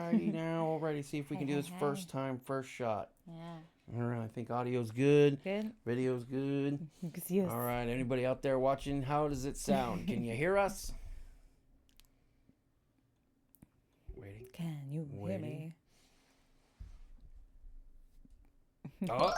Alrighty now, alrighty. See if we can do this first time, first shot. Yeah. All right, I think audio's good. Good. Video's good. Yes. All right, anybody out there watching, how does it sound? Can you hear us? Waiting. Can you hear me? Oh,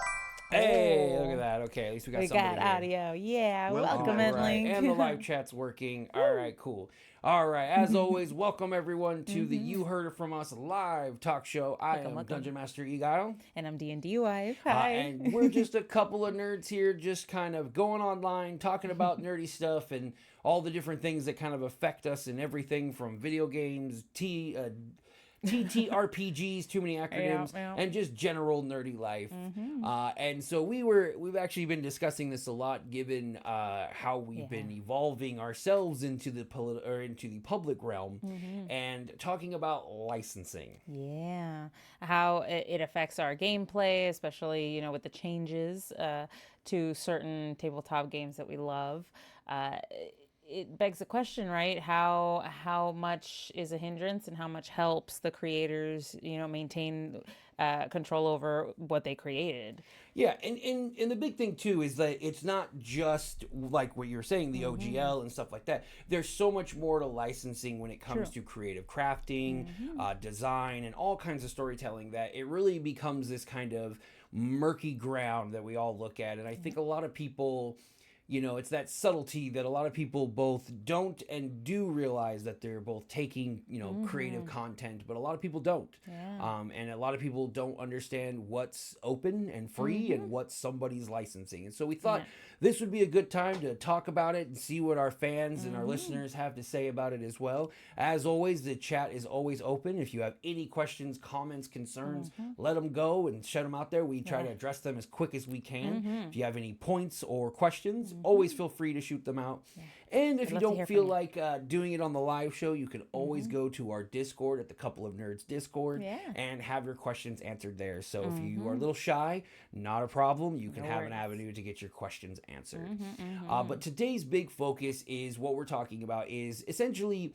hey, look at that. Okay, at least we got We somebody got here. audio. Yeah. Welcome, All right, Link. and the live chat's working. All right, cool. All right, as always, welcome everyone to the You Heard It From Us live talk show. I am Dungeon Master Egile. And I'm D&D wife. Hi. And we're just a couple of nerds here, just kind of going online, talking about nerdy stuff and all the different things that kind of affect us and everything from video games, TTRPGs, too many acronyms, and just general nerdy life. And so we've actually been discussing this a lot, given how we've been evolving ourselves into the public realm, and talking about licensing. Yeah, how it affects our gameplay, especially with the changes to certain tabletop games that we love. It begs the question, right? How much is a hindrance and how much helps the creators, maintain control over what they created? Yeah, and the big thing too is that it's not just like what you're saying, the OGL and stuff like that. There's so much more to licensing when it comes to creative crafting, design, and all kinds of storytelling that it really becomes this kind of murky ground that we all look at. And I think a lot of people, it's that subtlety that a lot of people both don't and do realize that they're both taking, creative content, but a lot of people don't. Yeah. And a lot of people don't understand what's open and free and what somebody's licensing. And so we thought this would be a good time to talk about it and see what our fans and our listeners have to say about it as well. As always, the chat is always open. If you have any questions, comments, concerns, let them go and shut them out there. We try to address them as quick as we can. If you have any points or questions, always feel free to shoot them out. And if you don't feel like doing it on the live show, you can always go to our Discord at the Couple of Nerds Discord and have your questions answered there. So if you are a little shy, not a problem. You can have an avenue to get your questions answered. But today's big focus is what we're talking about is essentially,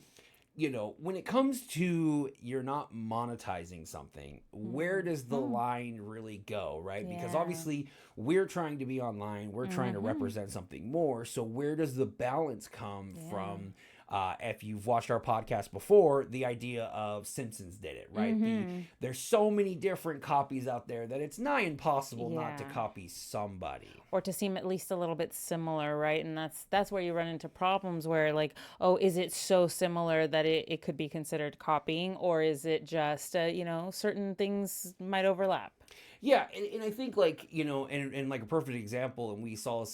when it comes to you're not monetizing something, where does the line really go, right? Because obviously we're trying to be online, we're trying to represent something more. So where does the balance come from? If you've watched our podcast before, the idea of Simpsons did it, right? There's so many different copies out there that it's nigh impossible not to copy somebody. Or to seem at least a little bit similar, right? And that's where you run into problems where is it so similar that it could be considered copying, or is it just, certain things might overlap? Yeah, and I think and like a perfect example, and we saw,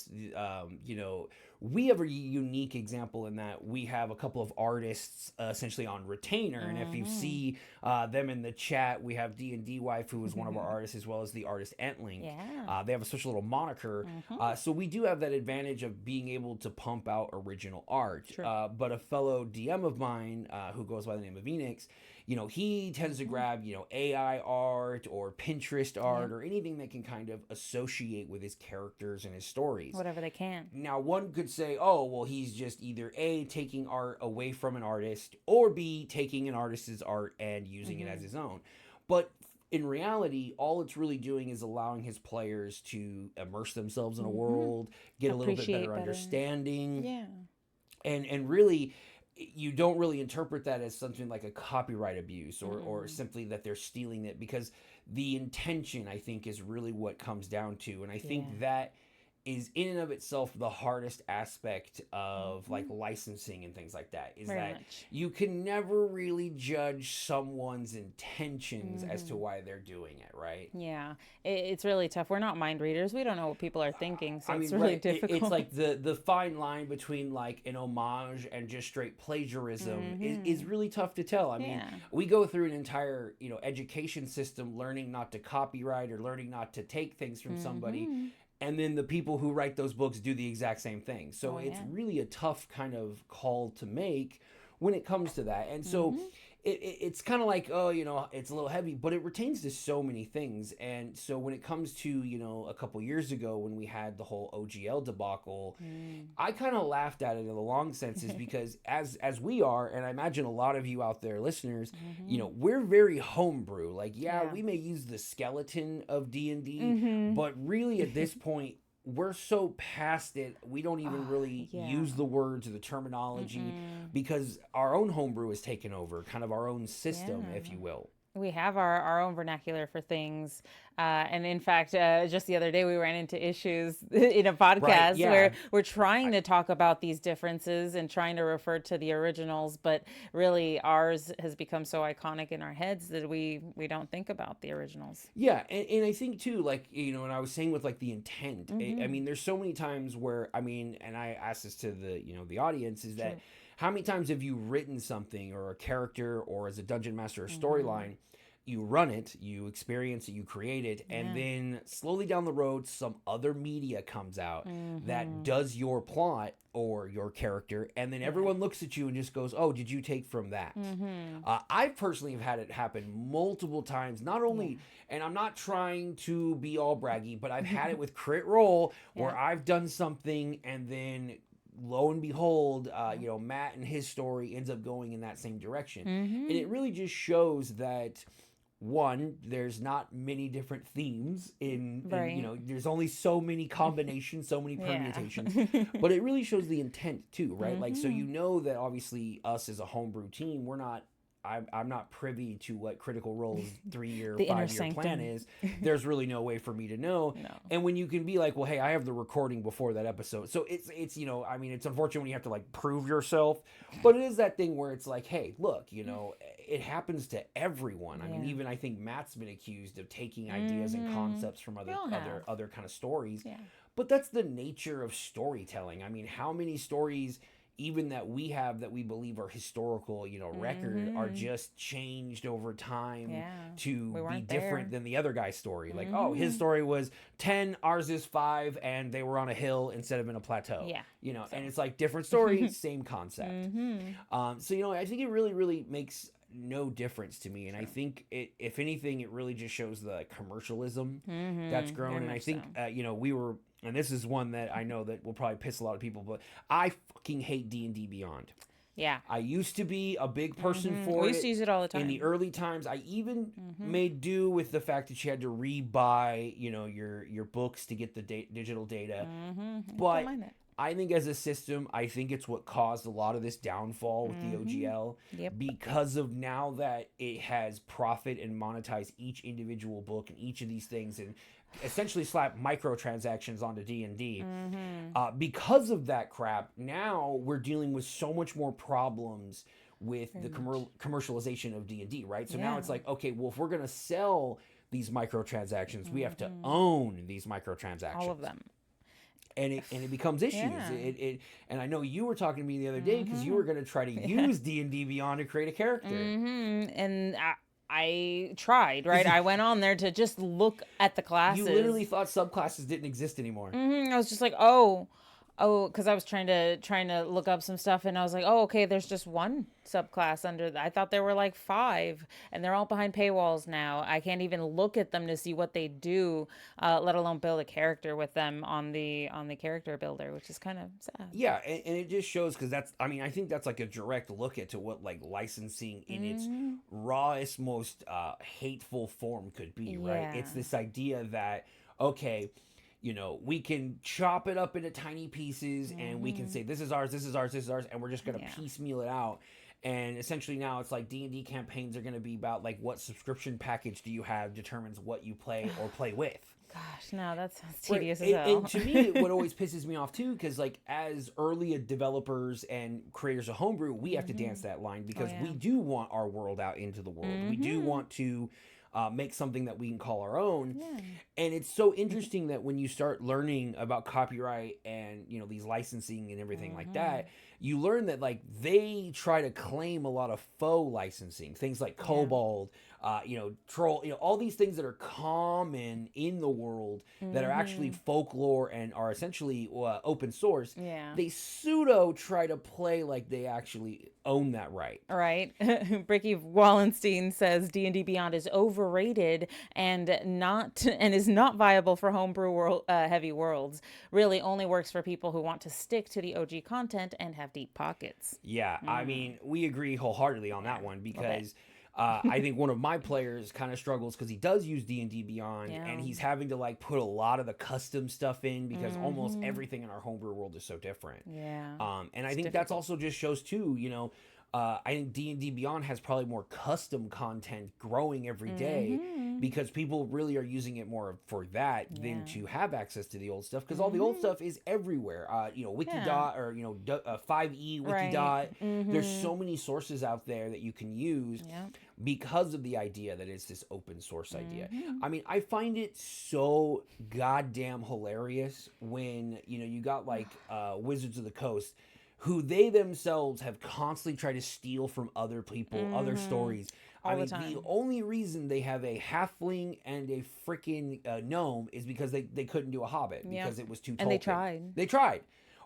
we have a unique example in that we have a couple of artists essentially on retainer, and if you see them in the chat, we have D&D Wife, who is one of our artists, as well as the artist Entling. They have a special little moniker, so we do have that advantage of being able to pump out original art. But a fellow DM of mine who goes by the name of Enix, he tends to grab, AI art or Pinterest art or anything that can kind of associate with his characters and his stories. Whatever they can. Now, one could say, oh, well, he's just either A, taking art away from an artist, or B, taking an artist's art and using it as his own. But in reality, all it's really doing is allowing his players to immerse themselves in a world, get a little bit better understanding. Yeah. And really, you don't really interpret that as something like a copyright abuse or simply that they're stealing it, because the intention, I think, is really what comes down to. And I think that is in and of itself the hardest aspect of like licensing and things like that, is that you can never really judge someone's intentions as to why they're doing it, right? Yeah, it's really tough. We're not mind readers. We don't know what people are thinking, so it's really difficult. It's like the fine line between like an homage and just straight plagiarism is really tough to tell. I mean, we go through an entire education system learning not to copyright or learning not to take things from somebody. And then the people who write those books do the exact same thing. So it's really a tough kind of call to make when it comes to that. And so it's kind of like, oh, it's a little heavy, but it pertains to so many things. And so when it comes to, a couple years ago when we had the whole OGL debacle, I kind of laughed at it in the long senses because as we are, and I imagine a lot of you out there listeners, we're very homebrew. Like, yeah, we may use the skeleton of D&D, but really at this point, we're so past it, we don't even really use the words or the terminology because our own homebrew has taken over, kind of our own system, if you will. We have our own vernacular for things. And in fact, just the other day, we ran into issues in a podcast where we're trying to talk about these differences and trying to refer to the originals. But really, ours has become so iconic in our heads that we don't think about the originals. Yeah. And I think, too, like, and I was saying with, like, the intent. I mean, there's so many times where, and I asked this to the audience, is that how many times have you written something or a character or as a dungeon master or storyline, you run it, you experience it, you create it, and then slowly down the road, some other media comes out that does your plot or your character, and then everyone looks at you and just goes, oh, did you take from that? I personally have had it happen multiple times, not only, and I'm not trying to be all braggy, but I've had it with Crit Roll where I've done something and then lo and behold, Matt and his story ends up going in that same direction. And it really just shows that, one, there's not many different themes in there's only so many combinations, so many permutations, but it really shows the intent too, right? Like, so that obviously us as a homebrew team, I'm not privy to what Critical Role's 3-year, 5-year plan is. There's really no way for me to know. No. And when you can be like, well, hey, I have the recording before that episode. So it's it's unfortunate when you have to like prove yourself, but it is that thing where it's like, hey, look, it happens to everyone. I mean, even I think Matt's been accused of taking ideas and concepts from other kind of stories. Yeah. But that's the nature of storytelling. I mean, how many stories even that we have that we believe are historical, record, are just changed over time to be different than the other guy's story. Like, oh, his story was 10, ours is 5, and they were on a hill instead of in a plateau. Yeah. And it's like different story, same concept. So, I think it really, really makes no difference to me. And I think if anything, it really just shows the commercialism that's grown. And I think, we were, and this is one that I know that will probably piss a lot of people, but I fucking hate D&D Beyond. Yeah. I used to be a big person for it. We used to use it all the time. In the early times, I even made do with the fact that you had to re-buy, your books to get the digital data. But I think as a system, I think it's what caused a lot of this downfall with the OGL. Because of now that it has profit and monetized each individual book and each of these things and essentially slap microtransactions onto D&D. Because of that crap, now we're dealing with so much more problems with the commercialization of D&D, right? So now it's like, okay, well, if we're going to sell these microtransactions, we have to own these microtransactions. All of them. And it becomes issues. And I know you were talking to me the other day because you were going to try to use D&D Beyond to create a character. And I tried, right? I went on there to just look at the classes. You literally thought subclasses didn't exist anymore. I was just like, oh, because I was trying to look up some stuff, and I was like, oh, okay, there's just one subclass under that. I thought there were like 5, and they're all behind paywalls now. I can't even look at them to see what they do, let alone build a character with them on the character builder, which is kind of sad. Yeah, and it just shows because I think that's like a direct look at what like licensing in its rawest, most hateful form could be, right? It's this idea that, okay, we can chop it up into tiny pieces and we can say, this is ours, this is ours, this is ours, and we're just going to piecemeal it out. And essentially now it's like D&D campaigns are going to be about like what subscription package do you have determines what you play or play with. Gosh, no, that sounds tedious as hell. And to me, what always pisses me off too, because like as early developers and creators of Homebrew, we have to dance that line because we do want our world out into the world. We do want to make something that we can call our own. And it's so interesting that when you start learning about copyright and these licensing and everything like that, you learn that like they try to claim a lot of faux licensing, things like Kobold, Troll, all these things that are common in the world that are actually folklore and are essentially open source. Yeah. They pseudo try to play like they actually own that right. Right. Bricky Wallenstein says D&D Beyond is overrated and is not viable for homebrew heavy worlds. Really only works for people who want to stick to the OG content and have deep pockets. Yeah, I mean, we agree wholeheartedly on that one because I think one of my players kind of struggles because he does use D&D Beyond and he's having to like put a lot of the custom stuff in because almost everything in our homebrew world is so different. Yeah. And I think that's also just shows too, I think D&D Beyond has probably more custom content growing every day because people really are using it more for that than to have access to the old stuff because all the old stuff is everywhere. Wikidot or 5e Wikidot. There's so many sources out there that you can use because of the idea that it's this open source idea. I mean, I find it so goddamn hilarious when you got like Wizards of the Coast, who they themselves have constantly tried to steal from other people, other stories. All the time. The only reason they have a halfling and a freaking gnome is because they couldn't do a hobbit because it was too Tolkien. And they tried. They tried.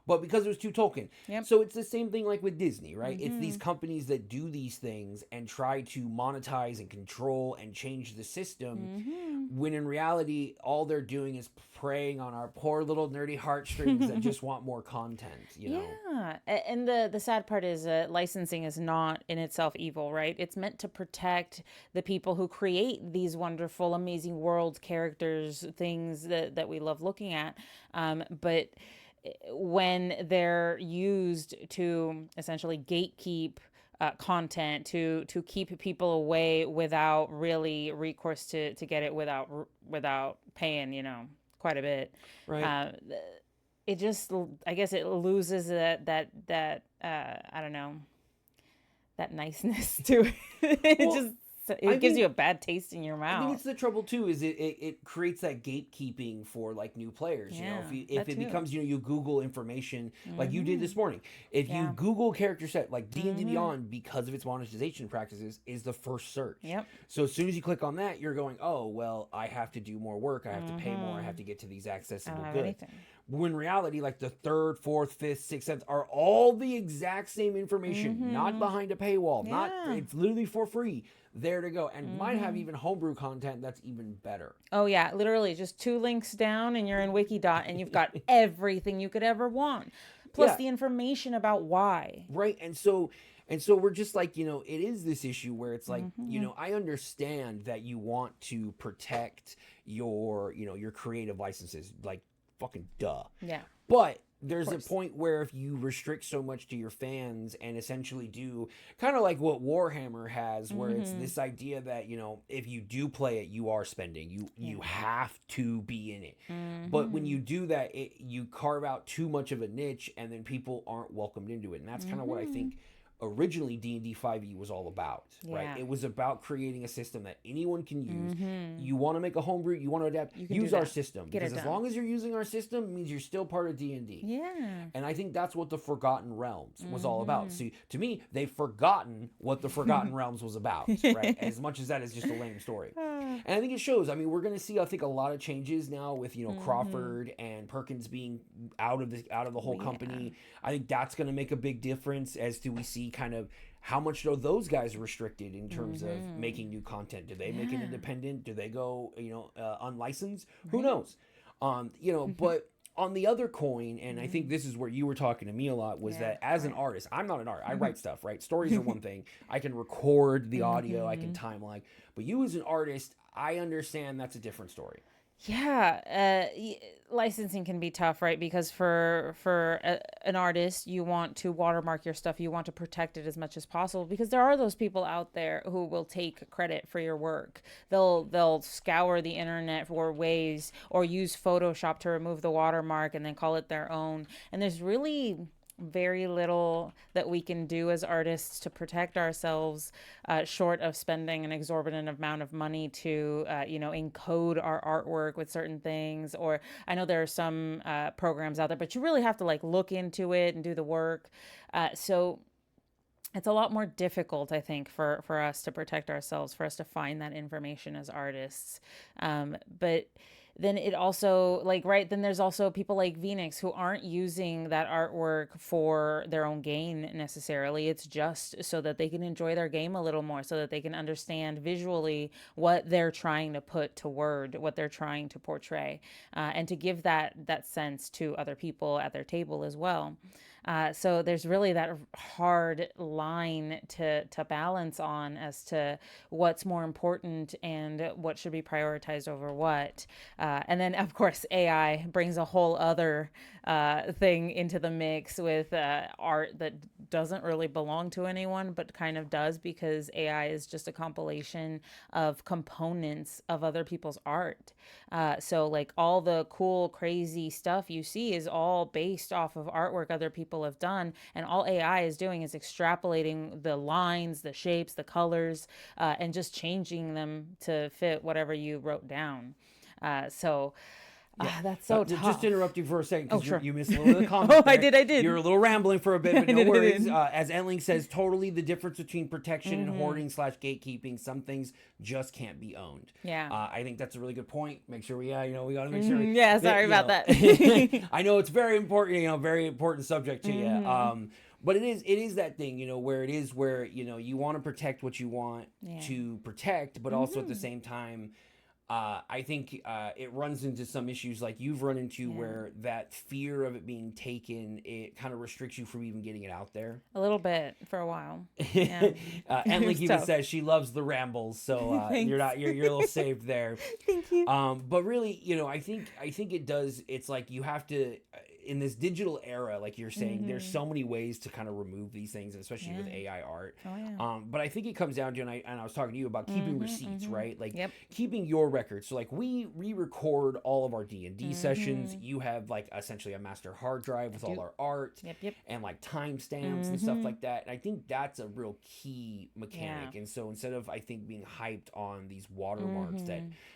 But because it was too Tolkien. Yep. So it's the same thing like with Disney, right? It's these companies that do these things and try to monetize and control and change the system when in reality, all they're doing is preying on our poor little nerdy heartstrings that just want more content, know? Yeah. And the sad part is licensing is not in itself evil, right? It's meant to protect the people who create these wonderful, amazing worlds, characters, things that we love looking at. But when they're used to essentially gatekeep content to keep people away without really recourse to get it without paying quite a bit, right? It just, I guess it loses that I don't know, that niceness to it. It gives you a bad taste in your mouth. I think it's the trouble too. Is it creates that gatekeeping for like new players. If it becomes you Google information like you did this morning. If you Google character set like D&D Beyond because of its monetization practices is the first search. Yep. So as soon as you click on that, you're going, oh well, I have to do more work. I have to pay more. I have to get to these accessible goods. When in reality, like the third, fourth, fifth, sixth, seventh are all the exact same information, not behind a paywall. It's literally for free. There to go, and might have even homebrew content that's even better. Oh yeah, literally just 2 links down and you're in Wikidot and you've got everything you could ever want, plus the information about why. Right, and so we're just like, it is this issue where it's like, I understand that you want to protect your creative licenses, like fucking duh. Yeah. But there's a point where if you restrict so much to your fans and essentially do kind of like what Warhammer has, where it's this idea that, if you do play it, you are spending, you have to be in it. But when you do that, you carve out too much of a niche and then people aren't welcomed into it. And that's kind of what I think originally D&D 5e was all about, right? It was about creating a system that anyone can use. You want to make a homebrew, you want to adapt, use our system. Because as long as you're using our system, it means you're still part of D&D. Yeah. And I think that's what the Forgotten Realms was all about. See, to me, they've forgotten what the Forgotten Realms was about, right? As much as that is just a lame story. And I think it shows. I mean, we're going to see, I think, a lot of changes now with, Crawford and Perkins being out of the whole company. I think that's going to make a big difference as to we see kind of how much are those guys restricted in terms of making new content. Do they make it independent? Do they go unlicensed? Who knows? But on the other coin, and I think this is where you were talking to me a lot, was that as an artist, I'm not an artist. I write stuff, right? Stories are one thing. I can record the audio, I can timeline. But you as an artist, I understand that's a different story. Yeah, licensing can be tough, right? Because for an artist, you want to watermark your stuff. You want to protect it as much as possible because there are those people out there who will take credit for your work. They'll scour the internet for ways or use Photoshop to remove the watermark and then call it their own. And there's really very little that we can do as artists to protect ourselves, short of spending an exorbitant amount of money to, encode our artwork with certain things. Or I know there are some programs out there, but you really have to like look into it and do the work. So it's a lot more difficult, I think, for us to protect ourselves, for us to find that information as artists. But then it also then there's also people like Venix who aren't using that artwork for their own gain necessarily. It's just so that they can enjoy their game a little more, so that they can understand visually what they're trying to put to word, what they're trying to portray, and to give that sense to other people at their table as well. So there's really that hard line to balance on as to what's more important and what should be prioritized over what. And then, of course, AI brings a whole other thing into the mix with art that doesn't really belong to anyone, but kind of does, because AI is just a compilation of components of other people's art. So like all the cool, crazy stuff you see is all based off of artwork other people have done. And all AI is doing is extrapolating the lines, the shapes, the colors, and just changing them to fit whatever you wrote down. So that's so tough. Just to interrupt you for a second, because sure. you missed a little bit of comment. I did. You're a little rambling for a bit, but no worries. As Entling says, totally the difference between protection and hoarding / gatekeeping. Some things just can't be owned. Yeah. I think that's a really good point. Make sure we got to make sure. Yeah, sorry about that. I know it's very important, very important subject to you. But it is that thing, where you want to protect what you want to protect, but also at the same time, I think it runs into some issues like you've run into where that fear of it being taken, it kind of restricts you from even getting it out there. A little bit for a while. Yeah. Entling even says she loves the rambles, so you're a little saved there. Thank you. But really, I think it does. It's like you have to. In this digital era, like you're saying, there's so many ways to kind of remove these things, especially with AI art. Oh, yeah. But I think it comes down to, and I was talking to you about keeping receipts, right? Like keeping your records. So like we re-record all of our D&D sessions. You have like essentially a master hard drive with all our art and like timestamps and stuff like that. And I think that's a real key mechanic. And so instead of, I think, being hyped on these watermarks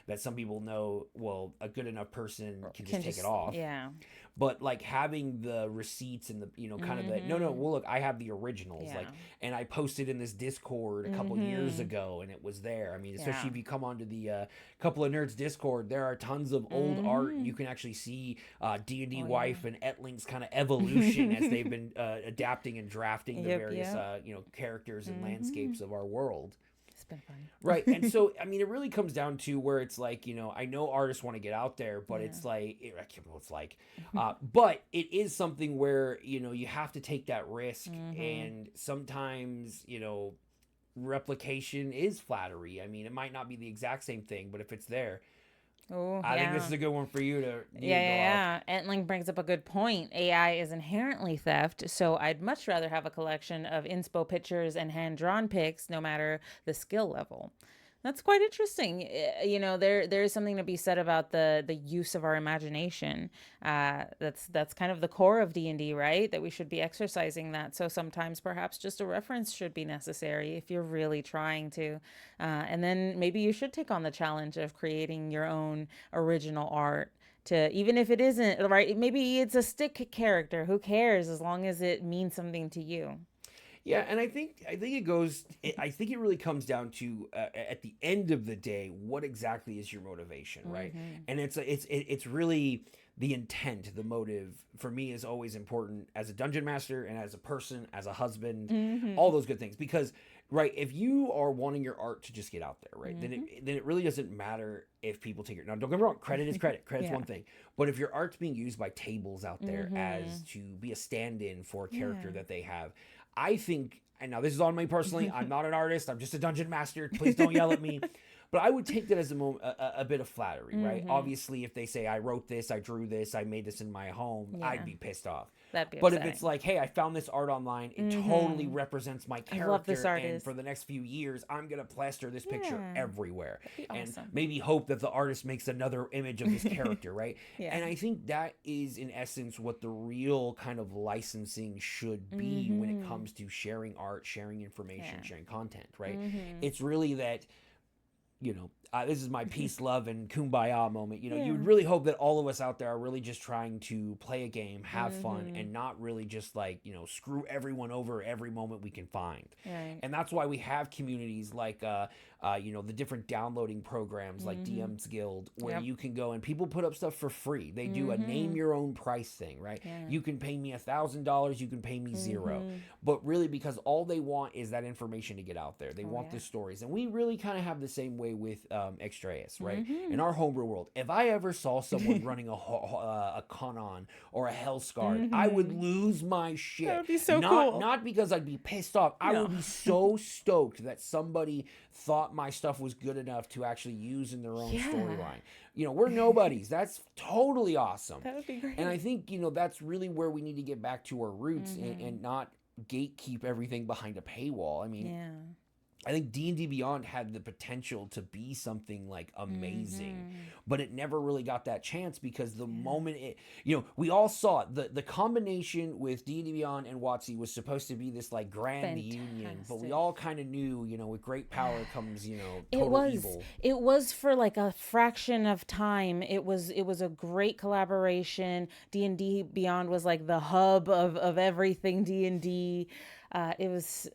that some people know, well, a good enough person can just take it off. Yeah. But like having the receipts and the kind of the well, look, I have the originals, and I posted in this Discord a couple years ago, and it was there. I mean, especially if you come onto the Couple of Nerds Discord, there are tons of old art, and you can actually see D&D Wife and Etling's kind of evolution as they've been adapting and drafting the various characters and landscapes of our world. It's been fun. Right. And so, I mean, it really comes down to where it's like, I know artists want to get out there, but it's like, I can't remember what it's like. But it is something where, you have to take that risk. And sometimes, replication is flattery. I mean, it might not be the exact same thing, but if it's there, I think this is a good one for you to Yeah. Entling brings up a good point. AI is inherently theft, so I'd much rather have a collection of inspo pictures and hand-drawn pics, no matter the skill level. That's quite interesting. There is something to be said about the use of our imagination. That's kind of the core of D&D, right? That we should be exercising that. So sometimes perhaps just a reference should be necessary if you're really trying to. And then maybe you should take on the challenge of creating your own original art. Even if it isn't, right? Maybe it's a stick character. Who cares, as long as it means something to you. Yeah, and I think it really comes down to at the end of the day, what exactly is your motivation, right? And it's really the intent, the motive. For me, is always important as a dungeon master and as a person, as a husband, all those good things. Because right, if you are wanting your art to just get out there, right, then it really doesn't matter if people take it. Now, don't get me wrong, credit is credit. Credit's one thing. But if your art's being used by tables out there as to be a stand-in for a character that they have, I think, and now this is on me personally, I'm not an artist, I'm just a dungeon master, please don't yell at me, but I would take that as a bit of flattery, right? Obviously, if they say, I wrote this, I drew this, I made this in my home, I'd be pissed off. That'd be But if it's upsetting. like, hey, I found this art online, it totally represents my I love this character, and artist. for the next few years, I'm gonna plaster this picture Yeah, everywhere, that'd be and awesome. maybe hope that the artist makes another image of this character, right? Yeah. And I think that is, in essence, what the real kind of licensing should be when it comes to sharing art, sharing information, Yeah. sharing content, right? It's really that, this is my peace, love, and kumbaya moment. You would Yeah. really hope that all of us out there are really just trying to play a game, have fun, and not really just like, screw everyone over every moment we can find. Right. And that's why we have communities like, the different downloading programs like DM's Guild, where Yep. you can go and people put up stuff for free. They do a name your own price thing, right? Yeah. You can pay me $1,000, you can pay me zero. But really, because all they want is that information to get out there. They want yeah. the stories. And we really kind of have the same way with Extraeus, right? In our homebrew world, if I ever saw someone running a Conan or a Hellscard, I would lose my shit. That would be so not, cool. Not because I'd be pissed off. I No. would be so stoked that somebody thought my stuff was good enough to actually use in their own storyline. We're nobodies. That's totally awesome. That would be great. And I think, that's really where we need to get back to our roots, and not gatekeep everything behind a paywall. I mean, Yeah. I think D&D Beyond had the potential to be something like amazing, but it never really got that chance because the moment we all saw it. The combination with D&D Beyond and WotC was supposed to be this like grand union, but we Fantastic. all kind of knew, with great power comes, It total was evil. it was for like a fraction of time. It was a great collaboration. D&D Beyond was like the hub of everything D&D. It was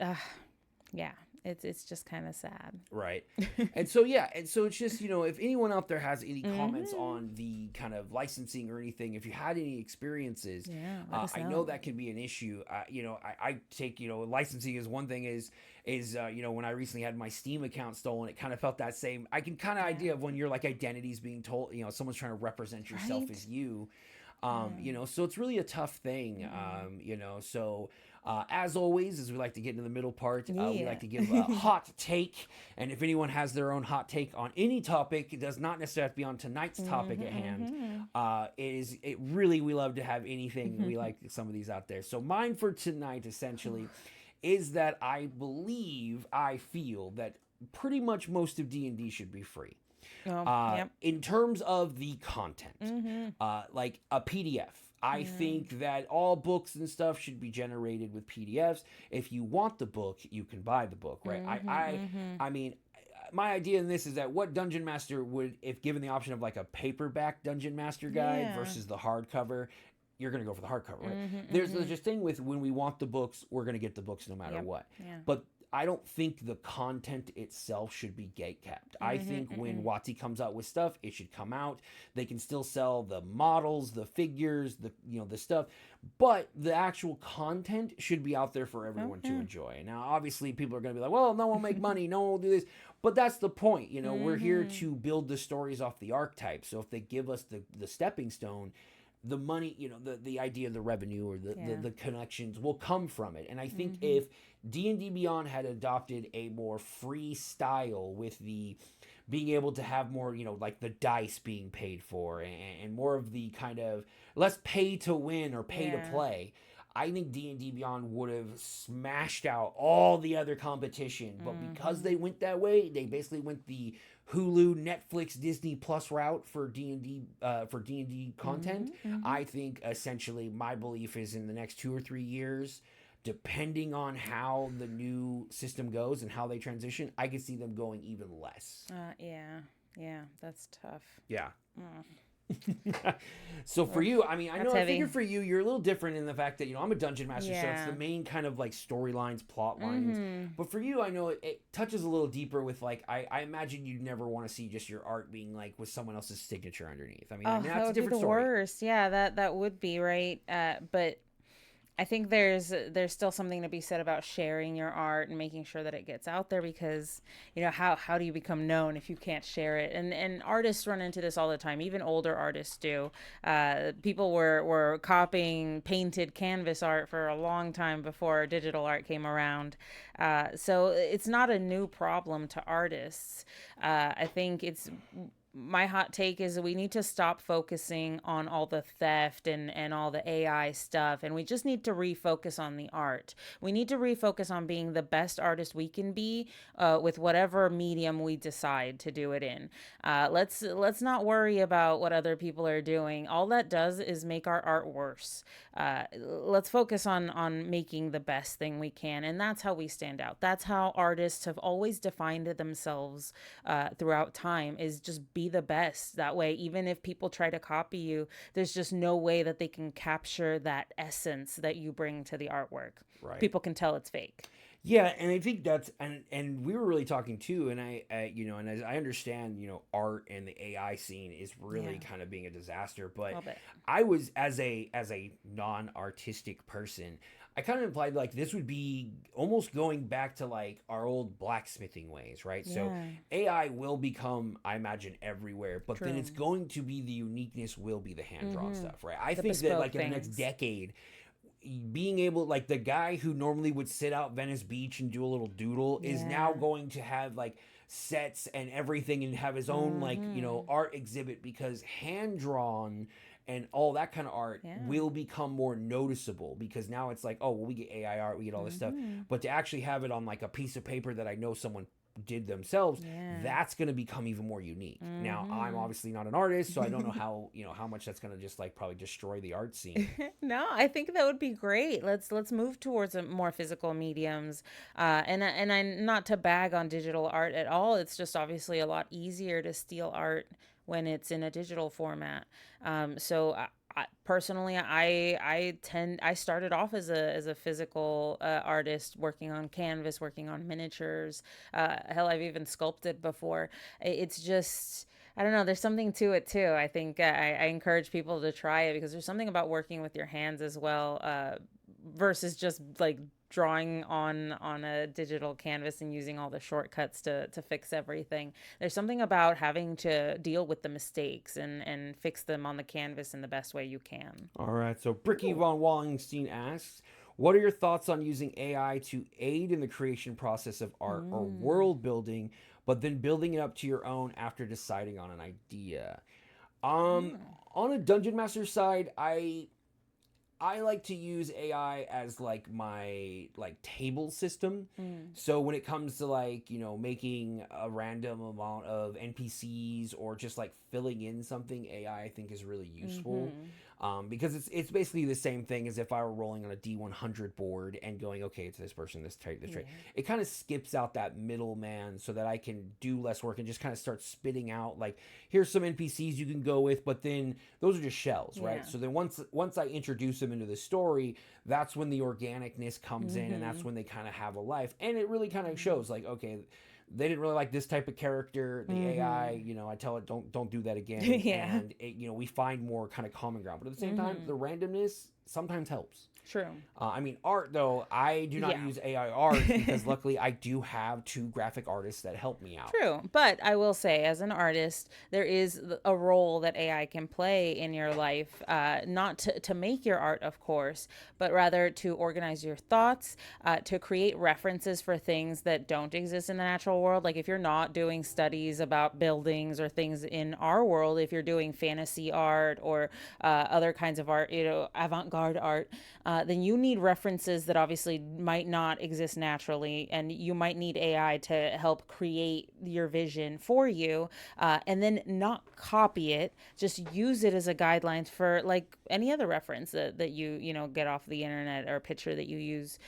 yeah. It's just kind of sad. Right. And so it's just, if anyone out there has any comments on the kind of licensing or anything, if you had any experiences, Yeah, let us I know. know that can be an issue. I take, licensing is one thing is when I recently had my Steam account stolen, it kind of felt that same, I can kind of idea of when your like identity's being told, someone's trying to represent yourself Right? as you. So it's really a tough thing. So as always, as we like to get into the middle part, we Yeah. like to give a hot take. And if anyone has their own hot take on any topic, it does not necessarily have to be on tonight's topic at hand. We love to have anything. We like some of these out there. So mine for tonight, essentially, is that I feel that pretty much most of D&D should be free. Yep. In terms of the content, like a PDF. I think that all books and stuff should be generated with PDFs. If you want the book, you can buy the book, right? I mean, my idea in this is that what Dungeon Master would, if given the option of like a paperback Dungeon Master guide versus the hardcover, you're going to go for the hardcover, right? There's this thing with when we want the books, we're going to get the books no matter what. Yeah. But I don't think the content itself should be gatekept. I think when WotC comes out with stuff, it should come out. They can still sell the models, the figures, the stuff, but the actual content should be out there for everyone to enjoy. Now, obviously, people are going to be like, well, no one will make money, no one will do this. But that's the point. We're here to build the stories off the archetypes. So if they give us the stepping stone, the money, the idea of the revenue or the connections will come from it. And I think if D&D Beyond had adopted a more free style with the being able to have more, like the dice being paid for and more of the kind of less pay to win or pay to play, I think D&D Beyond would have smashed out all the other competition. But because they went that way, they basically went the Hulu, Netflix, Disney Plus route for D&D content. I think essentially my belief is in the next 2 or 3 years, depending on how the new system goes and how they transition, I could see them going even less. Yeah, that's tough. Yeah. So for you, I mean, I figure for you, you're a little different in the fact that, I'm a dungeon master, so it's the main kind of like storylines, plot lines. But for you, I know it touches a little deeper with like, I imagine you'd never want to see just your art being like with someone else's signature underneath. I mean, that's that a would different be the story. worst. Yeah, that would be right. But I think there's still something to be said about sharing your art and making sure that it gets out there because, how do you become known if you can't share it? And artists run into this all the time. Even older artists do. People were copying painted canvas art for a long time before digital art came around. So it's not a new problem to artists. I think it's my hot take is we need to stop focusing on all the theft and all the AI stuff, and we just need to refocus on the art. We need to refocus on being the best artist we can be with whatever medium we decide to do it in. Let's not worry about what other people are doing. All that does is make our art worse. Let's focus on making the best thing we can, and that's how we stand out. That's how artists have always defined themselves throughout time, is just be the best. That way, even if people try to copy you, there's just no way that they can capture that essence that you bring to the artwork. Right. People can tell it's fake. Yeah, and I think that's and we were really talking too, and I you know, and as I understand, you know, art and the AI scene is really kind of being a disaster. But I was as a non-artistic person, I kind of implied like this would be almost going back to like our old blacksmithing ways, right? Yeah. So AI will become, I imagine, everywhere, but then it's going to be the uniqueness will be the hand-drawn stuff, right? I think that like in the next decade, being able, like the guy who normally would sit out Venice Beach and do a little doodle is now going to have like sets and everything and have his own like, you know, art exhibit, because hand drawn and all that kind of art will become more noticeable, because now it's like, oh well, we get AI art, we get all this stuff, but to actually have it on like a piece of paper that I know someone did themselves, that's going to become even more unique. Now I'm obviously not an artist, so I don't know how, you know, how much that's going to just like probably destroy the art scene. No, I think that would be great. Let's move towards a more physical mediums, and I, not to bag on digital art at all. It's just obviously a lot easier to steal art when it's in a digital format. Personally, I started off as a physical artist, working on canvas, working on miniatures. Hell, I've even sculpted before. It's just, I don't know. There's something to it too. I think I encourage people to try it, because there's something about working with your hands as well, versus just like drawing on a digital canvas and using all the shortcuts to fix everything. There's something about having to deal with the mistakes and fix them on the canvas in the best way you can. All right. So Bricky von Wallenstein asks, what are your thoughts on using AI to aid in the creation process of art or world building, but then building it up to your own after deciding on an idea? On a dungeon master side, I like to use AI as like my like table system. So when it comes to like, you know, making a random amount of NPCs or just like filling in something, AI I think is really useful. Because it's basically the same thing as if I were rolling on a D100 board and going, okay, it's this person, this trait, this trait. It kind of skips out that middleman so that I can do less work and just kind of start spitting out like, here's some NPCs you can go with, but then those are just shells, right? So then once I introduce them into the story, that's when the organicness comes in, and that's when they kind of have a life, and it really kind of shows like, okay, they didn't really like this type of character. The AI, you know, I tell it don't do that again. And it, you know, we find more kind of common ground. But at the same time, the randomness sometimes helps. True. I mean, art though, I do not use AI art because luckily I do have 2 graphic artists that help me out. True. But I will say, as an artist, there is a role that AI can play in your life, not to make your art, of course, but rather to organize your thoughts, to create references for things that don't exist in the natural world. Like if you're not doing studies about buildings or things in our world, if you're doing fantasy art or other kinds of art, you know, avant-garde art, then you need references that obviously might not exist naturally, and you might need AI to help create your vision for you, and then not copy it, just use it as a guideline for like any other reference that you know get off the internet or picture that you use.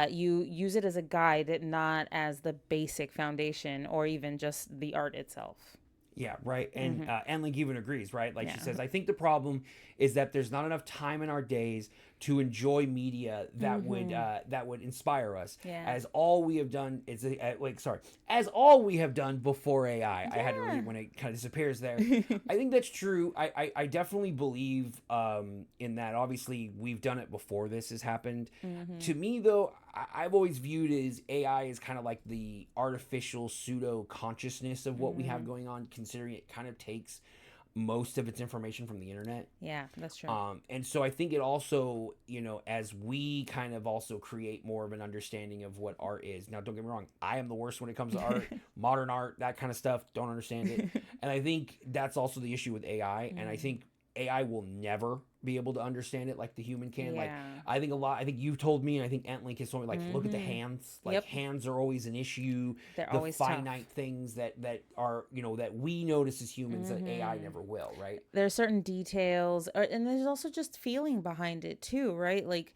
You use it as a guide, not as the basic foundation or even just the art itself. Yeah, right. And Enlink even agrees, right? Like she says, I think the problem is that there's not enough time in our days to enjoy media that would inspire us. As all we have done is as all we have done before AI. I had to read it when it kind of disappears there. I think that's true. I definitely believe in that. Obviously, we've done it before this has happened. To me, though, I've always viewed as AI as kind of like the artificial pseudo consciousness of what we have going on, considering it kind of takes most of its information from the internet. Yeah, that's true. And so I think it also, as we kind of also create more of an understanding of what art is. Now, don't get me wrong, I am the worst when it comes to art, modern art, that kind of stuff. Don't understand it. And I think that's also the issue with AI. And I think AI will never be able to understand it like the human can. Like, I think you've told me, and I think Entlink has told me, like, look at the hands. Like, hands are always an issue. They're always finite tough. things that are, that we notice as humans that AI never will, right? There's certain details, and there's also just feeling behind it too, right? Like,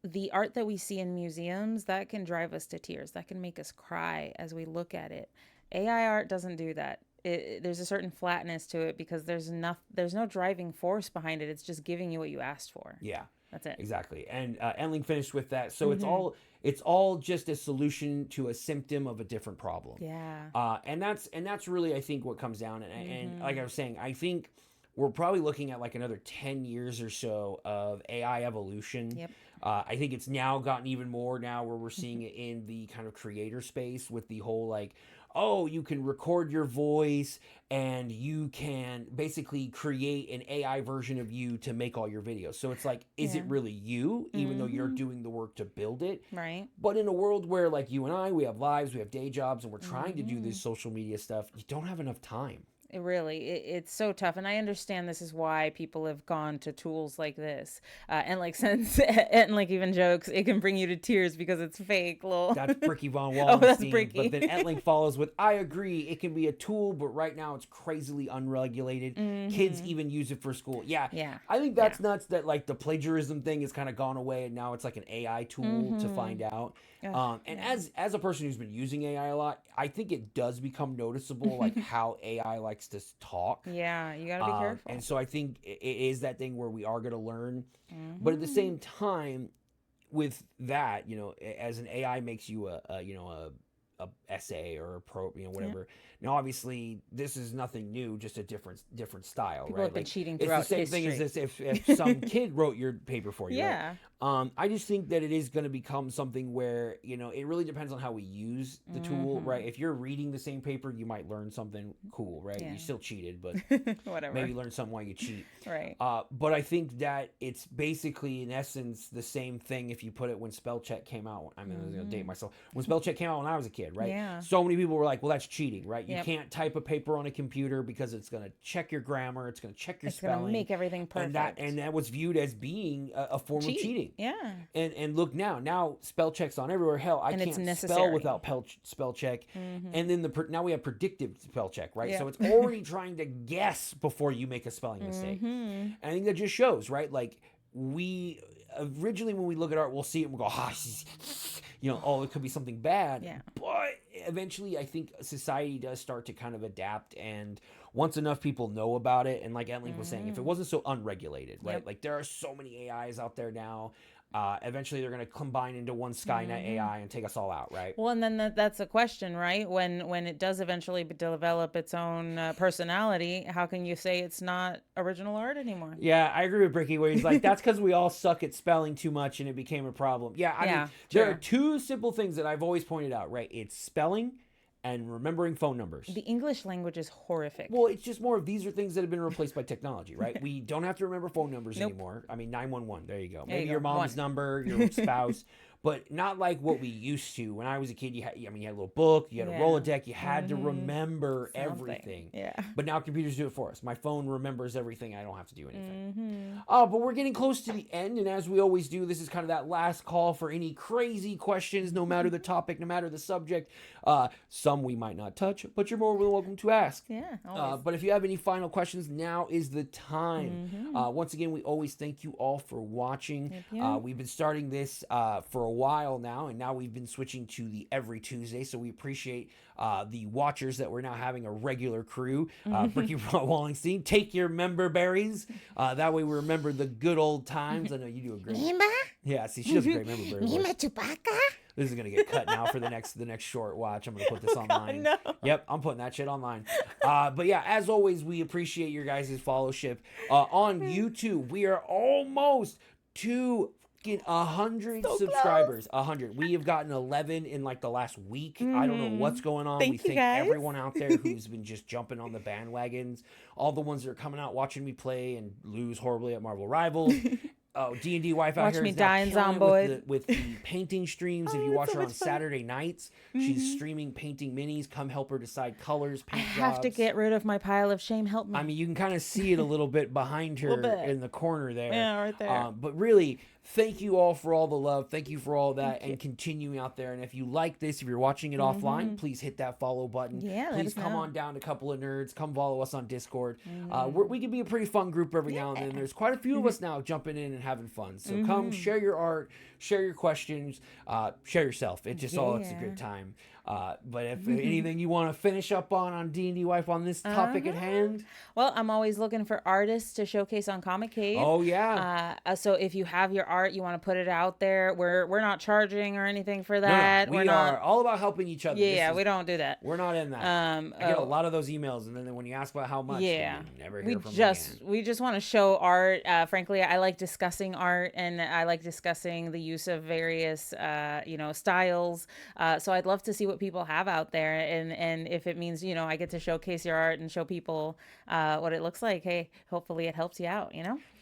the art that we see in museums, that can drive us to tears. That can make us cry as we look at it. AI art doesn't do that. There's a certain flatness to it because there's no driving force behind it. It's just giving you what you asked for. Yeah, that's it. Exactly. And Enling finished with that. So it's all just a solution to a symptom of a different problem. Yeah. And that's really, I think, what comes down. And like I was saying, I think we're probably looking at like another 10 years or so of AI evolution. Yep. I think it's now gotten even more now where we're seeing it in the kind of creator space with the whole like, oh, you can record your voice and you can basically create an AI version of you to make all your videos. So it's like, is it really you, even though you're doing the work to build it? Right. But in a world where like you and I, we have lives, we have day jobs, and we're trying to do this social media stuff, you don't have enough time. It's so tough, and I understand this is why people have gone to tools like this, and like since and like even jokes, it can bring you to tears because it's fake. Lol. That's Bricky Von Wallenstein. Oh, that's Bricky. But then Entlink follows with, I agree, it can be a tool, but right now it's crazily unregulated. Kids even use it for school. Yeah. I think that's nuts that like the plagiarism thing has kind of gone away, and now it's like an AI tool to find out. As a person who's been using AI a lot, I think it does become noticeable like how AI likes to talk. Yeah, you gotta be careful. And so I think it is that thing where we are going to learn, but at the same time, with that, as an AI makes you a essay or a whatever. Now, obviously, this is nothing new, just a different style, People right? have been like, cheating throughout history. It's the same thing as this if some kid wrote your paper for you. Yeah. Right? I just think that it is going to become something where, it really depends on how we use the tool, right? If you're reading the same paper, you might learn something cool, right? You still cheated, but whatever. Maybe learn something while you cheat. Right. But I think that it's basically, in essence, the same thing if you put it when spell check came out. I mean, I was going to date myself. When spell check came out when I was a kid, right? Yeah. So many people were like, well, that's cheating, right? You can't type a paper on a computer because it's going to check your grammar, it's going to check your spelling. It's going to make everything perfect. And that was viewed as being a form of cheating. Yeah. And look now spell check's on everywhere. Hell, I can't spell without spell check. And then now we have predictive spell check, right? So it's already trying to guess before you make a spelling mistake. And I think that just shows, right? Like we originally, when we look at art, we'll see it and we'll go, it could be something bad. Yeah. But eventually, I think society does start to kind of adapt, and once enough people know about it, and like Entlink was saying, if it wasn't so unregulated, right? Like there are so many AIs out there now. Eventually, they're going to combine into one Skynet AI and take us all out, right? Well, and then that's a question, right? When it does eventually develop its own personality, how can you say it's not original art anymore? Yeah, I agree with Bricky, where he's like, that's because we all suck at spelling too much and it became a problem. Yeah, I mean, there are two simple things that I've always pointed out, right? It's spelling and remembering phone numbers. The English language is horrific. Well, it's just more of these are things that have been replaced by technology, right? We don't have to remember phone numbers anymore. I mean, 911, there you go. Maybe your mom's number, your spouse, but not like what we used to. When I was a kid, you had a little book, you had a Rolodex, you had to remember everything. Yeah. But now computers do it for us. My phone remembers everything. I don't have to do anything. But we're getting close to the end, and as we always do, this is kind of that last call for any crazy questions, no matter the topic, no matter the subject. Some we might not touch, but you're more than welcome to ask. Yeah, always. But if you have any final questions, now is the time. Once again, we always thank you all for watching. We've been starting this for a while now, and now we've been switching to the every Tuesday, so we appreciate the watchers that we're now having a regular crew. Bricky Wallenstein, take your member berries. That way we remember the good old times. I know you do a great. Yeah, see, she does a great member berry voice. This is gonna get cut now for the next short watch. I'm gonna put this online. No. Yep, I'm putting that shit online. But yeah, as always, we appreciate your guys' followship on YouTube. We are almost to Get 100 So subscribers. 100. We have gotten 11 in like the last week. I don't know what's going on. Thank We you, thank guys. everyone out there who's been just jumping on the bandwagons. All the ones that are coming out watching me play and lose horribly at Marvel Rivals. Oh, D&D wife out Watch here me is now die in killing it Zomboid. with the painting streams. If you it's watch so her on much fun. Saturday nights, she's streaming painting minis. Come help her decide colors, I paint have to jobs. get rid of my pile of shame. Help me. I mean, you can kind of see it a little bit behind her bit. in the corner there. Yeah, right there. But really, thank you all for all the love. Thank you for all that and continuing out there. And if you like this, if you're watching it offline, please hit that follow button. Yeah, let please us come know. on down to Couple of Nerds. Come follow us on Discord. We can be a pretty fun group every now and then. There's quite a few of us now jumping in and having fun. So come share your art, share your questions, share yourself. It just all it's a good time. But if anything you want to finish up on D&D Wife on this topic at hand. Well, I'm always looking for artists to showcase on Comic Cave. Oh yeah. So if you have your art, you want to put it out there. We're not charging or anything for that. No. We are all about helping each other. Yeah, we don't do that. We're not in that. I get a lot of those emails, and then when you ask about how much, you never hear from me. We just want to show art. Frankly, I like discussing art, and I like discussing the use of various, styles. So I'd love to see what people have out there, and if it means I get to showcase your art and show people what it looks like. Hey, hopefully it helps you out.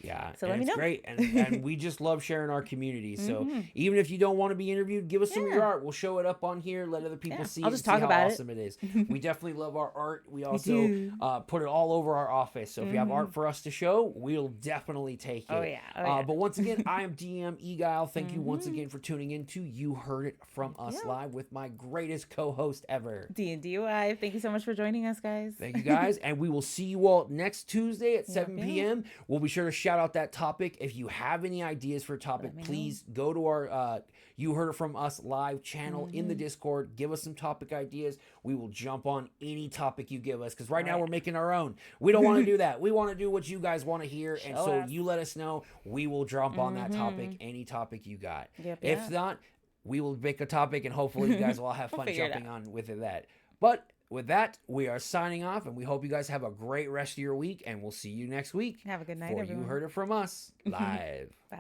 Yeah, so let me know. Great, and we just love sharing our community. So even if you don't want to be interviewed, give us some of your art. We'll show it up on here. Let other people see. I'll just and talk see about how awesome it is. We definitely love our art. We also put it all over our office. So if you have art for us to show, we'll definitely take it. Oh yeah. But once again, I am DM Egile. Thank you once again for tuning in to You Heard It From Us Live with my greatest co-host ever, D&D Wife. Thank you so much for joining us, guys. Thank you, guys. And we will see you all next Tuesday at 7 p.m. We'll be sure to shout out that topic. If you have any ideas for a topic, please go to our You Heard It From Us live channel in the Discord. Give us some topic ideas. We will jump on any topic you give us, because right now we're making our own. We don't want to do that. We want to do what you guys want to hear. And so you let us know. We will jump on that topic, any topic you got. If not, we will make a topic, and hopefully you guys will all have fun jumping on with that. But with that, we are signing off, and we hope you guys have a great rest of your week, and we'll see you next week. Have a good night, everyone. You Heard It From Us live. Bye.